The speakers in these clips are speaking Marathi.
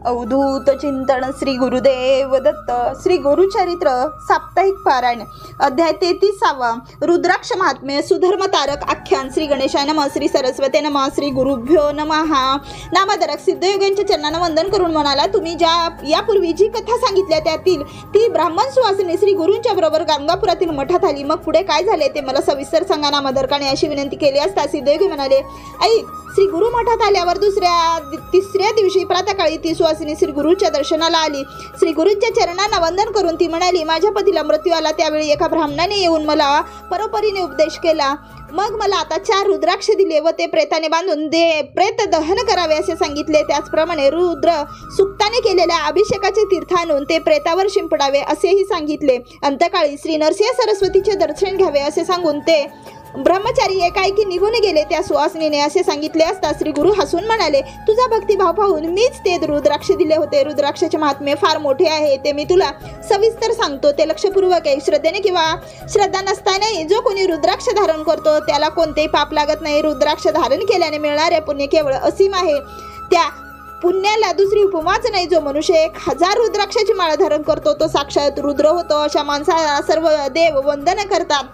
अवधूत चिंतन श्री गुरुदेव दत्त. श्री गुरुचरित्र साप्ताहिक पारायण अध्याय 33. रुद्राक्ष महात्म्य सुधर्म तारक आख्यान. श्री गणेशाय नमः. श्री सरस्वती नमः. श्री गुरुभ्यो नमः. नामधारक सिद्धयोग्यांच्या चरणांना वंदन करून म्हणाला, तुम्ही ज्या यापूर्वी जी कथा सांगितल्या त्यातील ती ब्राह्मण सुवासिनी श्री गुरूंच्या बरोबर गाणगापुरातील मठात आली. मग पुढे काय झाले ते मला सविस्तर सांगा. नामधारकाने अशी विनंती केली असता सिद्धयोगी म्हणाले, ऐक, श्री गुरु मठात आल्यावर तिसऱ्या दिवशी प्रातःकाळी ती सुवासिनी श्री गुरुच्या दर्शनाला आली. श्री गुरूंच्या चरणांना वंदन करून ती म्हणाली, माझ्या पतीला मृत्यू आला. त्यावेळी एका ब्राह्मणाने येऊन मला परोपरीने उपदेश केला. मग मला आता 4 रुद्राक्ष दिले व ते प्रेताने बांधून प्रेत दहन करावे असे सांगितले. त्याचप्रमाणे रुद्र सुक्ताने केलेल्या अभिषेकाचे तीर्थ आणून ते प्रेतावर शिंपडावे असेही सांगितले. अंतकाळी श्री नरसिंह सरस्वतीचे दर्शन घ्यावे असे सांगून ते ब्रह्मचारी एकाएकी निघून गेले. त्या सुवासिनीने असे सांगितले असता श्री गुरु हसून म्हणाले, तुझा भक्तिभाव पाहून मीच ते रुद्राक्ष दिले होते. रुद्राक्षाचे महात्म्य फार मोठे आहे, ते मी तुला सविस्तर सांगतो. ते लक्षपूर्वक आहे. श्रद्धेने किंवा श्रद्धा नसतानाही जो कोणी रुद्राक्ष धारण करतो त्याला कोणतेही पाप लागत नाही. रुद्राक्ष धारण केल्याने मिळणारे पुण्य केवळ असीम आहे. त्या पुण्याला दुसरी उपमाच नाही. जो मनुष्य 1000 रुद्राक्षाची माळ धारण करतो तो साक्षात रुद्र होतो. अशा माणसाला सर्व देव वंदन करतात.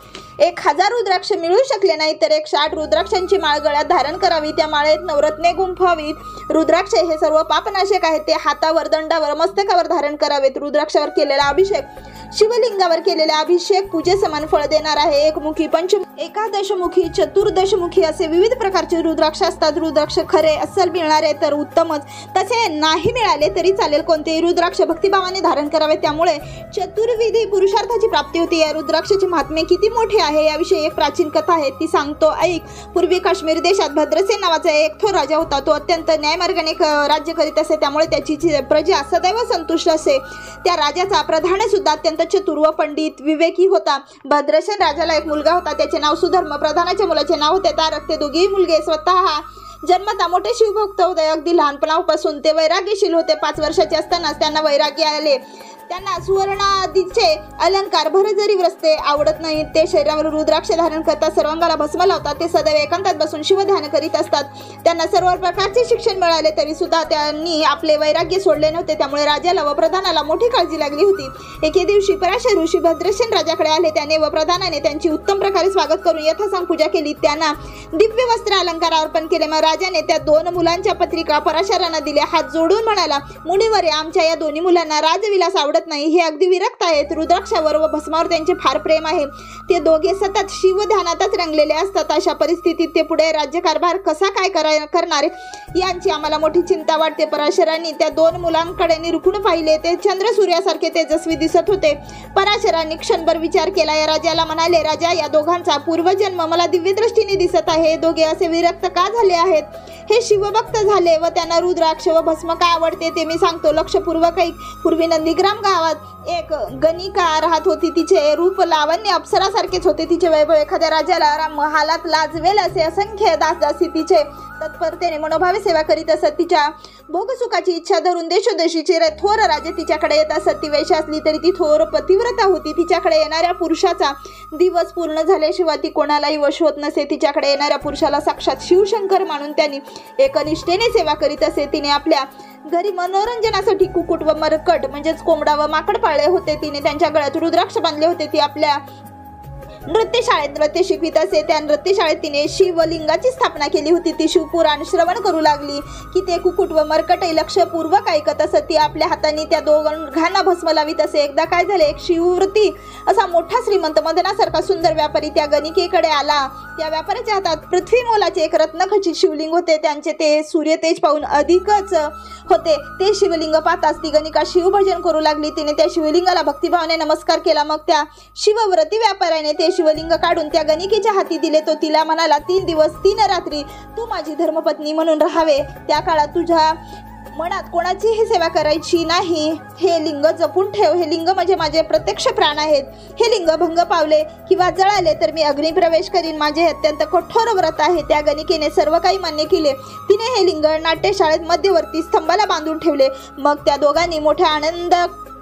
1000 रुद्राक्ष मिळू शकले नाही तर 108 रुद्राक्षांची माळ गळ्यात धारण करावी. त्या माळेत नवरत्ने गुंफावीत. रुद्राक्ष हे सर्व पापनाशक आहेत. ते हातावर, दंडावर, मस्तकावर धारण करावेत. रुद्राक्षावर केलेला अभिषेक शिवलिंगावर केलेला अभिषेक पूजे समान फळ देणार आहे. एकमुखी, पंचमुखी, एकादशमुखी, चतुर्दशमुखी असे विविध प्रकारचे रुद्राक्ष असतात. रुद्राक्ष खरे अस्सल मिळणारे तर उत्तमच, तसे नाही मिळाले तरी चालेल. कोणतेही रुद्राक्ष भक्तिभावाने धारण करावे, त्यामुळे चतुर्विधी पुरुषार्थाची प्राप्ती होती. या रुद्राक्षाचे महात्म्य किती मोठे आहे याविषयी एक प्राचीन कथा आहे, ती सांगतो, ऐक. पूर्वी काश्मीर देशात भद्रसेन नावाचा एक थोर राजा होता. तो अत्यंत न्यायमार्गाने राज्य करीत असे, त्यामुळे त्याची प्रजा सदैव संतुष्ट असे. त्या राजाचा प्रधान सुद्धा अत्यंत चतुर व पंडित विवेकी होता. भद्रसेन राजाला एक मुलगा होता. त्याचे नाव सुधर्म. प्रधानाच्या मुलाचे नाव होते तारक. ते दोघेही मुलगे स्वतः जन्मता मोठे शिवभक्त होते. अगदी लहानपणापासून ते वैराग्यशील होते. 5 वर्षाचे असतानाच त्यांना वैराग्य आले. त्यांना सुवर्णादीचे अलंकार भरजरी वस्त्रे आवडत नाहीत. ते शरीरावर रुद्राक्ष धारण करतात. सर्वांगाला भस्म लावतात. ते सदैव एकांतात बसून शिवध्यान करीत असतात. त्यांना सर्व प्रकारचे शिक्षण मिळाले तरी सुद्धा त्यांनी आपले वैराग्य सोडले नव्हते. त्यामुळे राजाला व प्रधानाला मोठी काळजी लागली होती. एके दिवशी पराशर ऋषी भद्रसेन राजाकडे आले. त्याने व प्रधानाने त्यांची उत्तम प्रकारे स्वागत करून यथासांग पूजा केली. त्यांना दिव्य वस्त्र अलंकार अर्पण केले. मग राजाने त्या 2 मुलांच्या पत्रिका पराशरांना दिल्या. हात जोडून म्हणाला, मुनिवर, आमच्या या 2 मुलांना राजविलास आवडत नाही. हे अगदी विरक्त आहेत. रुद्राक्षावर व भस्मावर त्यांचे फार प्रेम आहे. ते दोघे सतत शिवध्यानातच रंगलेले असतात. अशा परिस्थितीत ते पुढे राज्यकारभार कसा काय करणार यांची आम्हाला मोठी चिंता वाटते. पराशरांनी त्या 2 मुलांकडे निरखून पाहिले. ते चंद्र सूर्यासारखे तेजस्वी दिसत होते. पराशरांनी क्षणभर विचार केला. या राजाला म्हणाले, राजा, या दोघांचा पूर्वजन्म मला दिव्य दृष्टीने दिसत आहे. हे दोघे असे विरक्त का झाले आहेत? हे शिवभक्त झाले व त्यांना रुद्राक्ष व भस्म का आवडते ते मी सांगतो. लक्षपूर्वक ऐक. पूर्वी नंदीग्राम गावात एक गणिका राहत होती. तिचे रूप लावण्य अप्सरासारखेच होते. तिचे वैभव एखाद्या राजाला महालात लाजवेल असे. असंख्य दासदासी तिचे तत्परतेने मनोभावे सेवा करीत असत. तिच्या भोगसुखाची इच्छा धरून देशोदेशीचे थोर राजे तिच्याकडे येत असत. ती वैश्य असली तरी ती थोर पतिव्रता होती. तिच्याकडे येणाऱ्या पुरुषाचा दिवस पूर्ण झाल्याशिवाय ती कोणालाही वश होत नसे. तिच्याकडे येणाऱ्या पुरुषाला साक्षात शिवशंकर मानून त्यांनी एकनिष्ठेने सेवा करीत असे. तिने आपल्या घरी मनोरंजनासाठी कुकुट व मरकट म्हणजेच कोंबडा व माकड पाळले होते. तिने त्यांच्या गळ्यात रुद्राक्ष बांधले होते. ती आपल्या नृत्यशाळेत नृत्य शिकवित असे. त्या नृत्यशाळेत तिने शिवलिंगाची स्थापना केली होती. ती शिवपुराण श्रवण करू लागली की ते कुकुट व मरकटही लक्षपूर्वक ऐकत असत. ती आपल्या हातांनी त्या दोघांना भस्म लावित असे. एकदा काय झाले, एक शिवव्रती असा मोठा श्रीमंत मदनासारखा सुंदर व्यापारी त्या गणिकेकडे आला. त्या व्यापाऱ्याच्या हातात पृथ्वी मोलाचे एक रत्नखचित शिवलिंग होते. त्यांचे ते सूर्यतेज पाहून अधिकच होते. ते शिवलिंग पाहताच ती गणिका शिवभजन करू लागली. तिने त्या शिवलिंगाला भक्तिभावाने नमस्कार केला. मग त्या शिवव्रती व्यापाऱ्याने ते शिवलिंग काढून त्या गणिकेच्या हाती दिले. तो तिला म्हणाला, 3 दिवस 3 रात्री तू माझी धर्मपत्नी म्हणून राहावे. त्या काळात तुझ्या मनात कोणाचीही सेवा करायची नाही. हे लिंग जपून ठेव. हे लिंग म्हणजे माझे प्रत्यक्ष प्राण आहेत. हे लिंग भंग पावले किंवा जळाले तर मी अग्निप्रवेश करीन. माझे अत्यंत कठोर व्रत आहे. त्या गणिकेने सर्व काही मान्य केले. तिने हे लिंग नाट्यशाळेत मध्यवर्ती स्तंभाला बांधून ठेवले. मग त्या दोघांनी मोठ्या आनंद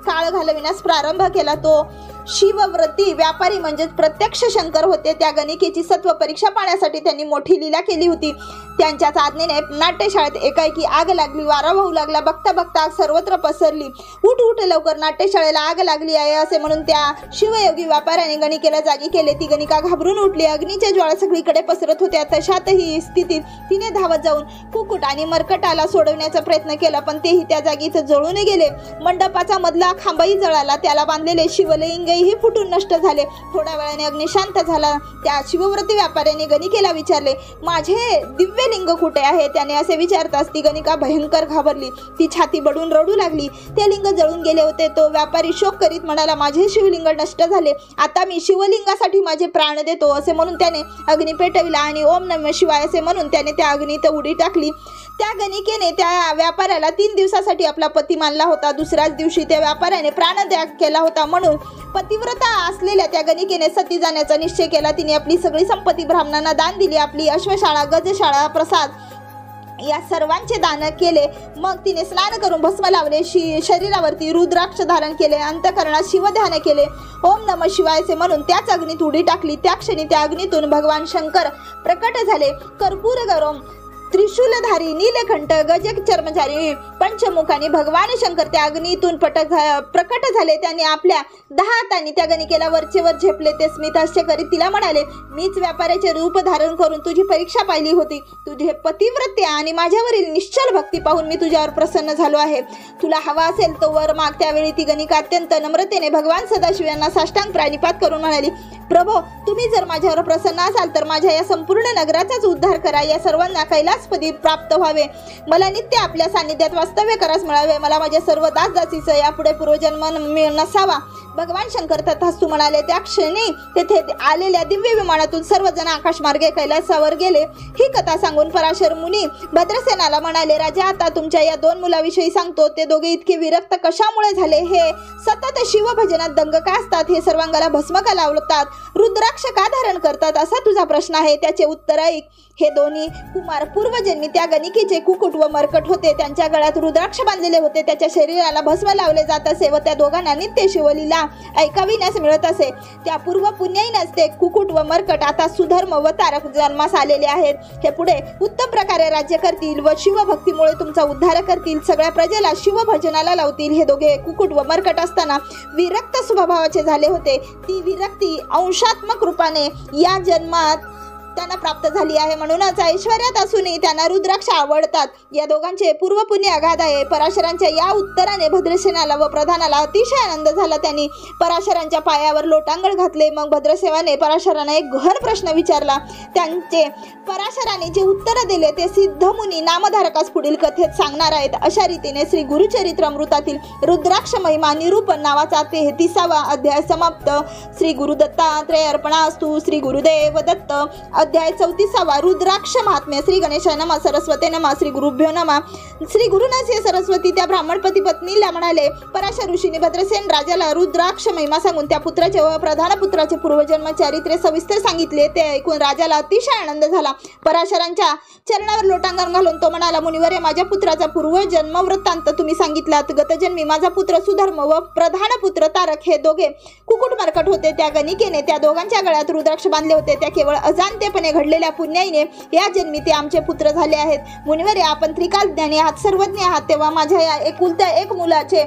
काळ घालविण्यास प्रारंभ केला. तो शिवव्रती व्यापारी म्हणजेच प्रत्यक्ष शंकर होते. त्या गणिकेची सत्व परीक्षा पाहण्यासाठी त्यांनी मोठी लीला केली होती. त्यांच्याच आज्ञेने नाट्यशाळेत एकाएकी आग लागली, वारा वाहू लागला. बघता बघता आग सर्वत्र पसरली. उठ उठ लवकर, नाट्यशाळेला आग लागली आहे असे म्हणून त्या शिवयोगी व्यापाऱ्याने गणिकेला जागी केले. ती गणिका घाबरून उठली. अग्नीच्या ज्वाळा सगळीकडे पसरत होत्या. तशातही स्थितीत तिने धावत जाऊन कुकुट आणि मरकटाला सोडवण्याचा प्रयत्न केला, पण तेही त्या जागीच जळून गेले. मंडपाचा मधला खांबही जळाला. त्याला बांधलेले शिवलिंगही फुटून नष्ट झाले. थोड्या वेळाने अग्नी शांत झाला. त्या शिवव्रती व्यापाऱ्याने गणिकेला विचारले, माझे दिव्यलिंग कुठे आहे? त्याने असे विचारताच ती गणिका भयंकर घाबरली. ती छाती बडून रडू लागली. ते लिंग जळून गेले होते. तो व्यापारी शोक करीत म्हणाला, माझे शिवलिंग नष्ट झाले. आता मी शिवलिंगासाठी माझे प्राण देतो असे म्हणून त्याने अग्नी पेटविला आणि ओम नमः शिवाय असे म्हणून त्याने त्या अग्नीत उडी टाकली. त्या गणिकेने त्या व्यापाऱ्याला 3 दिवसासाठी आपला पती मानला होता. दुसऱ्याच दिवशी त्या व्यापाऱ्याने प्राणत्याग केला होता. म्हणून पतिव्रता असलेल्या त्या गणिकेने सती जाण्याचा निश्चय केला. तिने आपली सगळी संपत्ती ब्राह्मणांना दान दिली. आपली अश्वशाळा, गजशाळा, प्रसाद या सर्वांचे दान केले. मग तिने स्नान करून भस्म लावले. शरीरावरती रुद्राक्ष धारण केले. अंतःकरणात शिवध्यान केले. ओम नमः शिवायचे म्हणून त्याच अग्नीत उडी टाकली. त्या क्षणी त्या अग्नीतून भगवान शंकर प्रकट झाले. कर्पूर गरम, त्रिशूलधारी, नीलकंठ, गजचर्मधारी, पंचमुखानी भगवान शंकर त्या अग्नीतून प्रकट झाले. त्याने आपल्या 10 हातांनी त्या गणिकेला वरचे वर झेपले. ते स्मितहास्य करीत तिला म्हणाले, मीच व्यापाऱ्याचे रूप धारण करून तुझी परीक्षा पाहिली होती. तुझे पतिव्रत्य आणि माझ्यावरील निश्चल भक्ती पाहून मी तुझ्यावर प्रसन्न झालो आहे. तुला हवा असेल तो वर माग. त्यावेळी ती गणिका अत्यंत नम्रतेने भगवान सदाशिव यांना साष्टांग प्राणिपात करून म्हणाली, प्रभो, तुम्ही जर माझ्यावर प्रसन्न असाल तर माझ्या या संपूर्ण नगराचाच उद्धार करा. या सर्वांना कैलासपदी प्राप्त व्हावे. मला नित्य आपल्या सानिध्यात वास्तव्य करास मिळावे. मला माझ्या सर्व दासदासीचा यापुढे पूर्वजन्म नसावा. भगवान शंकर तथास्तु म्हणाले. त्या क्षणी तेथे आलेल्या दिव्य विमानातून सर्वजण आकाशमार्गे कैलासावर गेले. ही कथा सांगून पराशर मुनी भद्रसेनाला म्हणाले, राजा, आता तुमच्या या 2 मुलाविषयी सांगतो. ते दोघे इतके विरक्त कशामुळे झाले? हे सतत शिवभजनात दंग का असतात? हे सर्वांगाला भस्म का लावतात? रुद्राक्ष का धारण करतात? असा तुझा प्रश्न आहे. त्याचे उत्तर ऐक. हे दोन्ही कुमार पूर्वजन्मी त्या गणिकेचे कुकुट व मरकट होते. त्यांच्या गळ्यात रुद्राक्ष बांधलेले होते. त्याच्या शरीराला भस्म लावले जात असे व त्या दोघांना नित्य शिवलीला ऐकाविण्यास मिळत असे. त्या पूर्व पुण्याईनच ते कुकुट व मरकट आता सुधर्म व तारक जन्मास आलेले आहेत. हे पुढे उत्तम प्रकारे राज्य करतील व शिवभक्तीमुळे तुमचा उद्धार करतील. सगळ्या प्रजेला शिवभजनाला लावतील. हे दोघे कुकुट व मरकट असताना विरक्त स्वभावाचे झाले होते. ती विरक्ती अंशात्मक रूपाने या जन्मात त्यांना प्राप्त झाली आहे. म्हणूनच ऐश्वर्यात असूनही त्यांना रुद्राक्ष आवडतात. या दोघांचे पूर्व पुण्य अगाध आहे. पराशरांच्या या उत्तराने भद्रसेनाला व प्रधानाला अतिशय आनंद झाला. त्यांनी पराशरांच्या पायावर लोटांगण घातले. मग भद्रसेवाने पराशरांना एक गहन प्रश्न विचारला. त्यांचे पराशरांनी जे उत्तर दिले ते सिद्धमुनी नामधारकास पुढील कथेत सांगणार आहेत. अशा रीतीने श्री गुरुचरित्र अमृतातील रुद्राक्ष महिमा निरूपण नावाचा 33वा अध्याय समाप्त. श्री गुरुदत्तात्रय अर्पणास्तु. श्री गुरुदेव दत्त. अध्याय 34वा रुद्राक्ष महात्म्य. श्री गणेशाय नमः. सरस्वते नमः. श्री गुरुभ्यो नमः. श्री गुरुनाथ सरस्वती त्या ब्राह्मणपती पत्नीला म्हणाले, पराशर ऋषीने भद्रसेन राजाला रुद्राक्ष महिमा सांगून त्या पुत्राचे व प्रधान पुत्राचे पूर्वजन्म चारित्र्य सविस्तर सांगितले. ते ऐकून राजाला अतिशय आनंद झाला. पराशरांच्या चरणावर लोटांगण घालून तो म्हणाला, मुनिवर्य, माझ्या पुत्राचा पूर्वजन्म वृत्तांत तुम्ही सांगितलात. गतजन्मी माझा पुत्र सुधर्म व प्रधान पुत्र तारक हे दोघे कुकुट मरकट होते. त्या गणिकेने त्या दोघांच्या गळ्यात रुद्राक्ष बांधले होते. त्या केवळ अजाणतेपणे घडलेल्या पुण्याईने या जन्मी ते आमचे पुत्र झाले आहेत. मुनिवर्य, आपण त्रिकालज्ञानी आहात, सर्वज्ञ आहात. तेव्हा माझ्या या एकुलत्या एक मुलाचे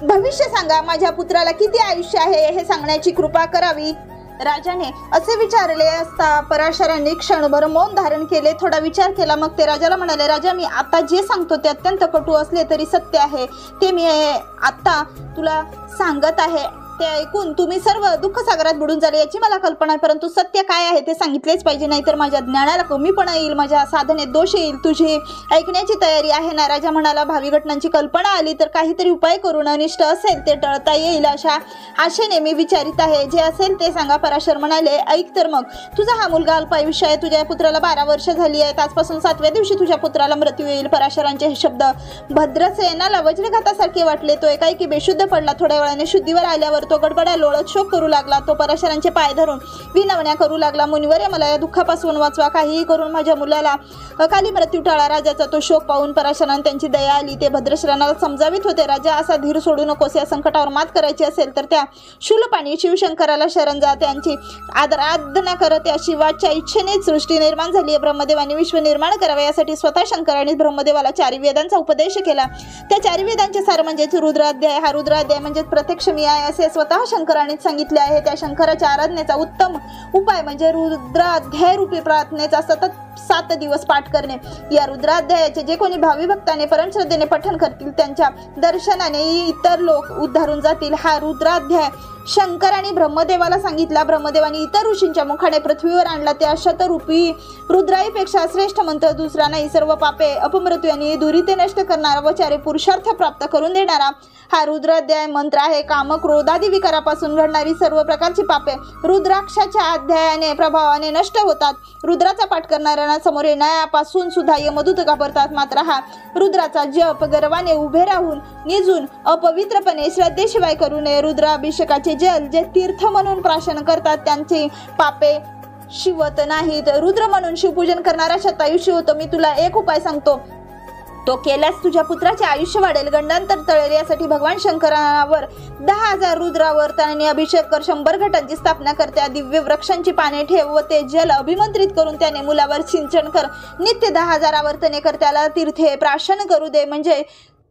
भविष्य सांगा. माझ्या पुत्राला किती आयुष्य आहे हे सांगण्याची कृपा करावी. राजाने असे विचारले असता पराशरांनी क्षणभर मौन धारण केले. थोडा विचार केला. मग ते राजाला म्हणाले, राजा, मी आता जे सांगतो ते अत्यंत कटू असले तरी सत्य आहे. ते मी आता तुला सांगत आहे. ते ऐकून तुम्ही सर्व दुःखसागरात बुडून जाले याची मला कल्पना आहे. परंतु सत्य काय आहे ते सांगितलेच पाहिजे, नाहीतर माझ्या ज्ञानाला कमीपणा येईल, माझ्या साधनेत दोष येईल. तुझी ऐकण्याची तयारी आहे ना? राजा म्हणाला, भावी घटनांची कल्पना आली तर काहीतरी उपाय करून अनिष्ट असेल ते टळता येईल अशा आशेने मी विचारित आहे. जे असेल ते सांगा. पराशर म्हणाले, ऐक तर मग. तुझा हा मुलगा अल्पायुष्य आहे. तुझ्या पुत्राला 12 वर्ष झाली आहेत. आजपासून 7व्या दिवशी तुझ्या पुत्राला मृत्यू येईल. पराशरांचे हे शब्द भद्रसेनाला वज्रघातासारखे वाटले. तो एकाएकी बेशुद्ध पडला. थोड्या वेळाने शुद्धीवर आल्यावर तो गडबडा लोळत शोक करू लागला. तो पराशरांचे पाय धरून विनवण्या करू लागला. मुनिवर्य, मला या दुःखापासून वाचवा, काहीही करून माझ्या मुलाला अकाली मृत्यू टाळा. राजाचा तो शोक पाहून पराशरांना त्यांची दया आली. ते भद्रश्रांना समजावित होते, राजा असा धीर सोडू नकोस. या संकटावर मात करायची असेल तर त्या शूलपाणी शिवशंकराला शरण जा. त्यांची आराधना कर. त्या शिवाच्या इच्छेने सृष्टी निर्माण झाली. ब्रह्मदेवाने विश्व निर्माण करावे यासाठी स्वतः शंकराने ब्रह्मदेवाला 4 वेदांचा उपदेश केला. त्या 4 वेदांचे सार म्हणजेच रुद्राध्याय. हा रुद्राध्याय म्हणजे प्रत्यक्ष मी आहे असे स्वतः शंकरानेच सांगितले आहे. त्या शंकराच्या आराधनेचा उत्तम उपाय म्हणजे रुद्राध्याय रूपी प्रार्थनेचा सतत 7 दिवस पाठ करणे. या रुद्राध्यायाचे जे कोणी भावी भक्ताने परमश्रद्धेने पठण करतील त्यांच्या दर्शनाने इतर लोक उद्धारून जातील. हा रुद्राध्याय शंकराने ब्रह्मदेवाला सांगितला. ब्रह्मदेवाने इतर ऋषींच्या मुखाने पृथ्वीवर आणला. त्या शतरूपी रुद्राईपेक्षा श्रेष्ठ मंत्र दुसरा नाही. सर्व पापे अपमृत्यू आणि दुरिते नष्ट करणारा व 4 पुरुषार्थ प्राप्त करून देणारा हा रुद्राध्याय मंत्र आहे. काम क्रोधादी विकारापासून घडणारी सर्व प्रकारची पापे रुद्राक्षाच्या अध्यायाने प्रभावाने नष्ट होतात. रुद्राचा पाठ करणाऱ्यांना समोर येण्यापासून सुद्धा यमदूत घाबरतात. मात्र हा रुद्राचा जप गर्वाने उभे राहून निजून अपवित्रपणे श्रद्धेशिवाय करू नये. रुद्राभिषेकाचे जल जे तीर्थ म्हणून प्राशन करतात त्यांची पापे शिवत नाहीत. रुद्र म्हणून शिवपूजन करणारा शतायुष्य होतो. मी तुला एक उपाय सांगतो, तो केल्यास तुझ्या पुत्राचे आयुष्य वाढेल. गंडांतर तळेल यासाठी भगवान शंकरावर 10,000 रुद्रावर्तनाने अभिषेक कर. 100 घटांची स्थापना कर. त्या दिव्य वृक्षांची पाने ठेव व ते जल अभिमंत्रित करून त्याने मुलावर सिंचन कर. नित्य 10,000 आवर्तने कर. त्याला तीर्थे प्राशन करू दे, म्हणजे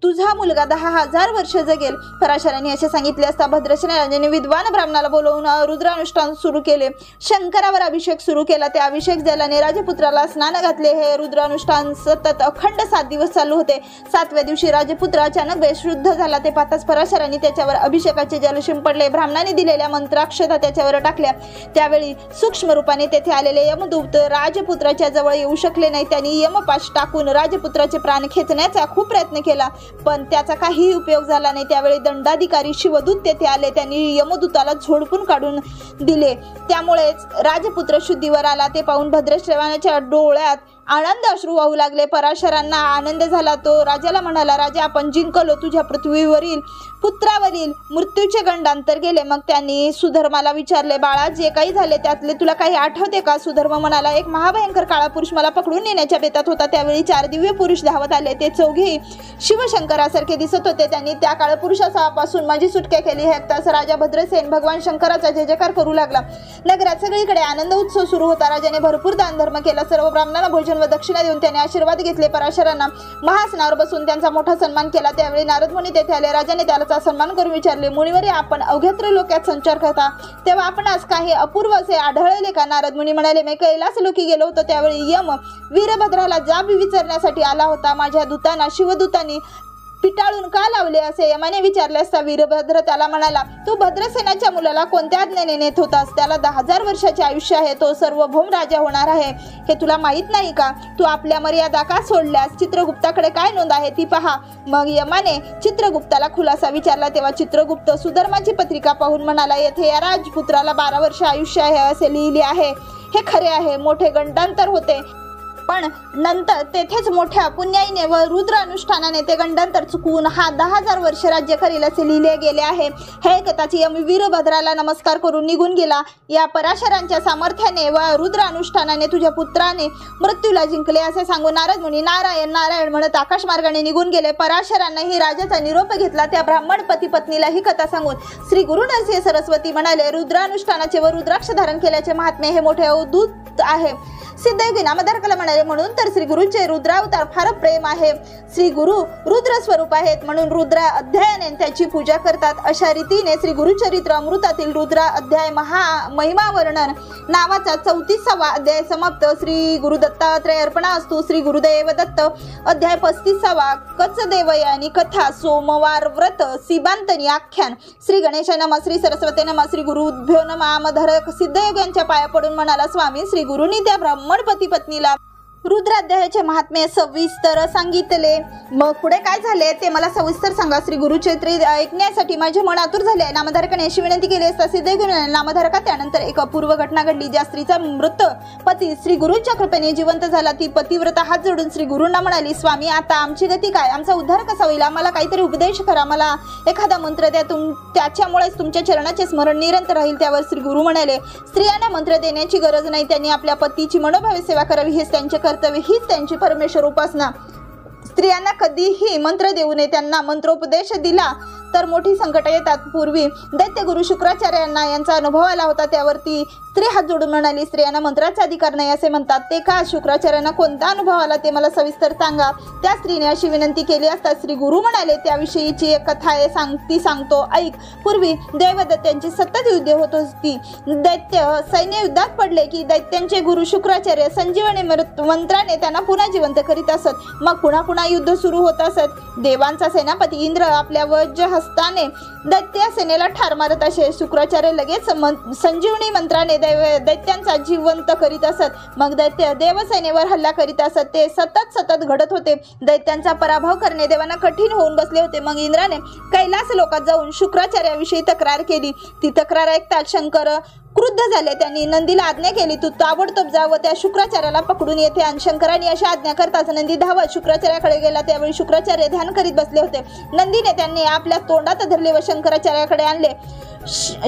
तुझा मुलगा 10,000 वर्ष जगेल. पराशरांनी असे सांगितले असता भद्रसेन राजाने विद्वान ब्राह्मणाला बोलवून रुद्रानुष्ठान सुरू केले. शंकरावर अभिषेक सुरू केला. त्या अभिषेक जलाने राजपुत्राला स्नान घातले. हे रुद्रानुष्ठान सतत अखंड 7 दिवस चालू होते. 7व्या दिवशी राजपुत्र अचानक बेशुद्ध झाला. ते पाहताच पराशरांनी त्याच्यावर अभिषेकाचे जल शिंपडले. ब्राह्मणाने दिलेल्या मंत्राक्षता त्याच्यावर टाकल्या. त्यावेळी सूक्ष्म रूपाने तेथे आलेले यमदूत राजपुत्राच्या जवळ येऊ शकले नाही. त्यांनी यमपाश टाकून राजपुत्राचे प्राण खेचण्याचा खूप प्रयत्न केला, पण त्याचा काही उपयोग झाला नाही. त्यावेळी दंडाधिकारी शिवदूत तेथे आले. त्यांनी यमदूताला झोडपून काढून दिले. त्यामुळेच राजपुत्र शुद्धीवर आला. ते पाहून भद्रश्रवानाच्या डोळ्यात आनंद अश्रू वाहू लागले. पराशरांना आनंद झाला. तो राजाला म्हणाला, राजा, आपण जिंकलो. तुझ्या पृथ्वीवरील पुत्रावरील मृत्यूचे गंडांतर गेले. मग त्यांनी सुधर्माला विचारले, बाळा, जे काही झाले त्यातले तुला काही आठवते का? सुधर्म म्हणाला, एक महाभयंकर काळा पुरुष मला पकडून नेण्याच्या बेतात होता. त्यावेळी 4 दिव्य पुरुष धावत आले. ते चौघेही शिवशंकरासारखे दिसत होते. त्यांनी त्या काळ पुरुषापासून माझी सुटका केली. हे ऐकताच राजा भद्रसेन भगवान शंकराचा जय जयकार करू लागला. नगरात सगळीकडे आनंद उत्सव सुरू होता. राजाने भरपूर दानधर्म केला. सर्व ब्राह्मणांना भोजन व दक्षिणा देऊन त्याने आशीर्वाद घेतले. पराशरांना महासनावर बसून त्यांचा मोठा सन्मान केला. त्यावेळी नारद मुनी तेथे आले. राजाने त्याला सन्मान करून विचारले, मुनिवर्य, आपण अवघ्यात्र लोकात संचार करता तेव्हा आपणास काही अपूर्व असे आढळले का? नारद मुनी म्हणाले, मी कैलास लोकी गेलो होतो. त्यावेळी यम वीरभद्राला जाब विचारण्यासाठी आला होता. माझ्या दूतांना शिवदूतांनी पिटाळून का लावले असे यमाने विचारले असता वीरभद्र त्याला म्हणाला, तू भद्रसेनाच्या मुलाला कोणत्या आज्ञेने नेत होतास? त्याला 10,000 वर्षाचे आयुष्य आहे. तो सार्वभौम राजा होणार आहे. हे तुला माहीत नाही का? तू आपल्या मर्यादा का सोडल्यास? चित्रगुप्ताकडे काय नोंद आहे ती पहा. मग यमाने चित्रगुप्ताला खुलासा विचारला. तेव्हा चित्रगुप्त सुधर्माची पत्रिका पाहून म्हणाला, येथे या राजपुत्राला 12 वर्ष आयुष्य आहे असे लिहिले आहे. हे खरे आहे. मोठे गंडांतर होते, पण नंतर तेथेच मोठ्या पुण्याईने व रुद्र अनुष्ठानाने ते गंडांतर चुकवून हा 10,000 वर्ष राज्य करील असे लिहिले गेले आहे. हे कथाची यम वीरभद्राला नमस्कार करून निघून गेला. या पराशरांच्या सामर्थ्याने व रुद्र अनुष्ठानाने तुझ्या पुत्राने मृत्यूला जिंकले असे सांगून नारद मुनी नारायण नारायण म्हणत आकाश मार्गाने निघून गेले. पराशरांनाही राजाचा निरोप घेतला. त्या ब्राह्मण पती पत्नीला ही कथा सांगून श्री गुरु नरसिंह सरस्वती म्हणाले, रुद्रानुष्ठानाचे व रुद्राक्ष धारण केल्याचे महात्म्य हे मोठे अवधूत आहे. सिद्धयोगी नामधारकाला म्हणाले, म्हणून तर श्री गुरुचे रुद्रावतार फार प्रेम आहे. श्री गुरु रुद्र स्वरूप आहेत, म्हणून रुद्र अध्यायाने त्याची पूजा करतात. अशा रीतीने श्री गुरुचरित्र अमृतातील रुद्र अध्याय महिमा वर्णन नावाचा 34वा अध्याय समाप्त. श्री गुरु दत्तात्रय अर्पणास्तु. श्री गुरुदेव दत्त. अध्याय 35वा कचदेवयानी कथा. सोमवार व्रत. सीबांतनी आख्यान. श्री गणेशाय नमः. श्री सरस्वती नमः. श्री गुरुभ्यो नमः. आमधारक सिद्धयोग्यांच्या पाया पडून म्हणाला, स्वामी, श्री गुरुनी त्या ब्राह्मण पती पत्नीला रुद्राध्यायाचे महात्म्य सविस्तर सांगितले। मग पुढे काय झाले ते मला सविस्तर सांगा। श्री गुरुचरित्र ऐकण्यासाठी माझे मन आतुर झाले। नामधारकाने अशी विनंती केली असता सिद्धगुरूने नामधारका त्यानंतर एक अपूर्व घटना घडली। ज्या स्त्रीचा मृत पती श्री गुरूंच्या कृपेने जिवंत झाला ती पतिव्रता हात जोडून श्री गुरूंना म्हणाली, स्वामी आता आमची गती काय, आमचा उद्धार कसा होईल, आम्हाला काहीतरी उपदेश करा, मला एखादा मंत्र द्या, त्याच्यामुळेच तुमच्या चरणाचे स्मरण निरंतर राहील। त्यावर श्री गुरु म्हणाले, स्त्रियांना मंत्र देण्याची गरज नाही, त्यांनी आपल्या पतीची मनोभावे सेवा करावी, हेच त्यांचे कर्तव्य, हीच त्यांची परमेश्वर उपासना। स्त्रियांना कधीही मंत्र देऊ नये, त्यांना मंत्रोपदेश दिला तर मोठी संकट येतात। पूर्वी दैत्य गुरु शुक्राचार्यांना यांचा अनुभव आला होता, त्यावरती स्त्री हात जोडून म्हणाली, स्त्रियांना मंत्राचा अधिकार नाही असे म्हणतात ते का, शुक्राचार्यांना कोणता अनुभव आला ते मला सविस्तर सांगा। त्या स्त्रीने अशी विनंती केली असता श्री गुरु म्हणाले, त्याविषयीची एक कथा आहे, ती सांगतो ऐक। पूर्वी देवदैत्यांची सतत युद्ध होत होती। दैत्य सैन्य युद्धात पडले की दैत्यांचे गुरु शुक्राचार्य संजीवनी मंत्राने त्यांना पुन्हा जिवंत करीत असत। मग पुन्हा पुन्हा युद्ध सुरू होत असत। देवांचा सेनापती इंद्र आपल्या वज्र हस्ताने दैत्य सेनेला ठार मारत असे। शुक्राचार्य लगेच संजीवनी मंत्राने दैत्यांचा जिवंत करीत असत। मग दैत्य देवसेनेवर हल्ला करीत असत। ते सतत घडत होते। दैत्यांचा पराभव करणे देवांना कठीण होऊन बसले होते। मग इंद्राने कैलास लोकात जाऊन शुक्राचार्याविषयी तक्रार केली। ती तक्रार ऐकताच शंकर क्रुद्ध झाले। त्यांनी नंदीला आज्ञा केली, तू ताबडतोब जा व त्या शुक्राचार्याला पकडून येथे आण। शंकरांनी अशी आज्ञा करताच नंदी धावत शुक्राचार्याकडे गेला। त्यावेळी शुक्राचार्य ध्यान करीत बसले होते। नंदीने त्यांनी आपल्या तोंडात धरले व शंकराचार्याकडे आणले।